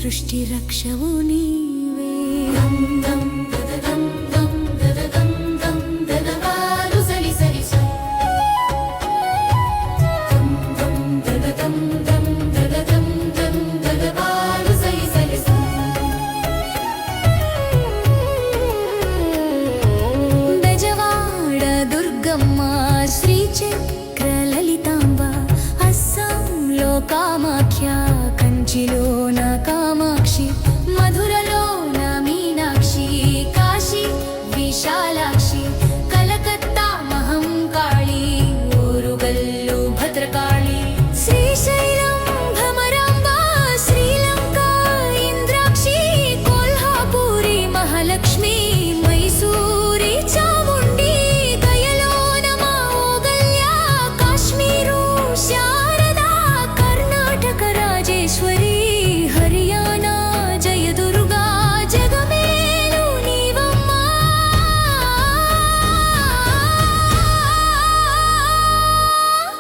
సృష్టి రక్షవు నీవే బెజవాడ దుర్గమ్మ శ్రీ చక్ర లలితాంబ అస్సాంలో కామాఖ్య కంచిలోన కామాక్షి మధురలోన మీనాక్షి కాశీ విశాలాక్షి కలకత్తా మహంకాళి ఓరుగల్లు భద్రకాళి శ్రీశైలం భ్రమరాంబ శ్రీలంక ఇంద్రాక్షి కొల్హాపూరి మహాలక్ష్మి మైసూరి చాముండి గయలోన మోగల్య కాశ్మీరు శారదా కర్ణాటక రాజేశ్వరి హరియాణా జయదుర్గా జగమేలు నీవమ్మ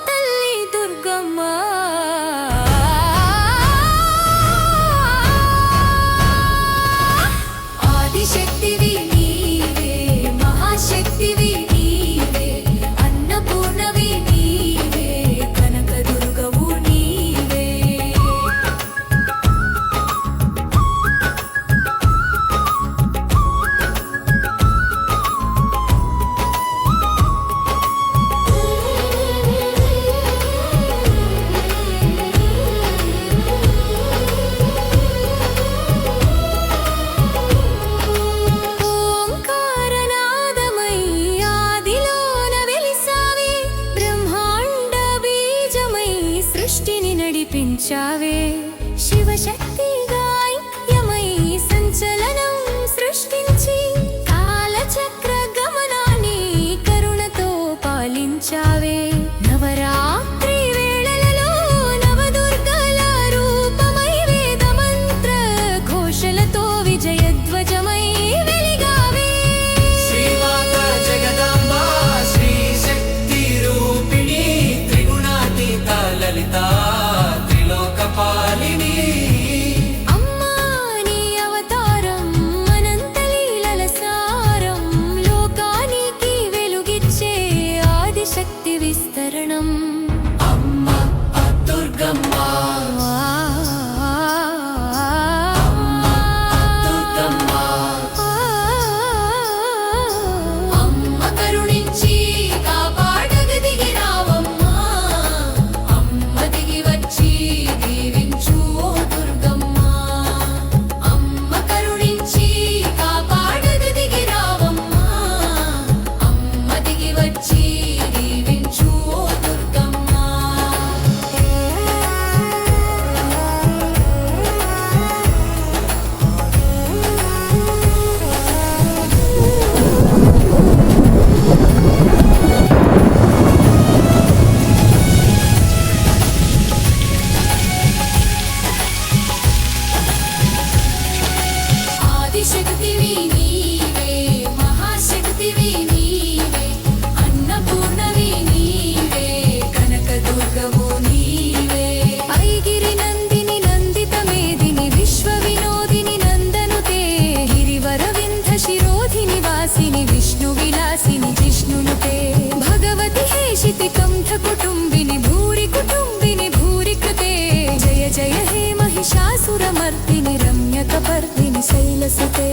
తల్లి దుర్గమ్మ ఆదిశక్తివి నీవే మహాశక్తివి నీవే అన్నపూర్ణవి నీవే కనకదుర్గవు నీవే ఓంకారనాదమై ఆదిలోన వెలిసావే బ్రహ్మాండ బీజమై సృష్టిని నడిపించావే శివశక్తిగా ఐక్యమై సంచలనం సృష్టించి కాలచక్ర గమనాన్ని కరుణతో పాలించావే నవరాత్రి వేళలలో నవదుర్గల రూపమై వేద మంత్ర ఘోషలతో విజయధ్వజమై వెలిగావే శ్రీమాత జగదాంబ శ్రీ శక్తి రూపిణి త్రిగుణాతీత లలిత త్రిలోకపాలిని అమ్మా నీ అవతారం అనంత లీలల సారం లోకానికి వెలుగిచ్చే ఆదిశక్తి విస్తరణం అమ్మ దుర్గమ్మ దుర్గమ్మ అమ్మ కరుణించి కాపాడగ దిగిరావమ్మా అమ్మ దిగి వచ్చి దీవించు ఓ దుర్గమ్మ అమ్మ కరుణించి కాపాడగ దిగిరావమ్మా అమ్మ దిగి వచ్చి దీవించు ఓ దుర్గమ్మ ఆదిశక్తివి నీవే మహాశక్తివి నీవే అన్నపూర్ణవి నీవే కనకదుర్గవు నీవే ఐగిరి నందిని నందిత మేదిని విశ్వ వినోదిని నందనుతే గిరివర వింధ శిరోధిని వాసిని విష్ణు విలాసిని జిష్ణునుతే భగవతి హేషితి కంఠ కుటుంబిని భూరి కుటుంబిని భూరి కృతే జయ జయ హే महिषासुरमर्दिनि रम्यकपर्दिनि शैलसुते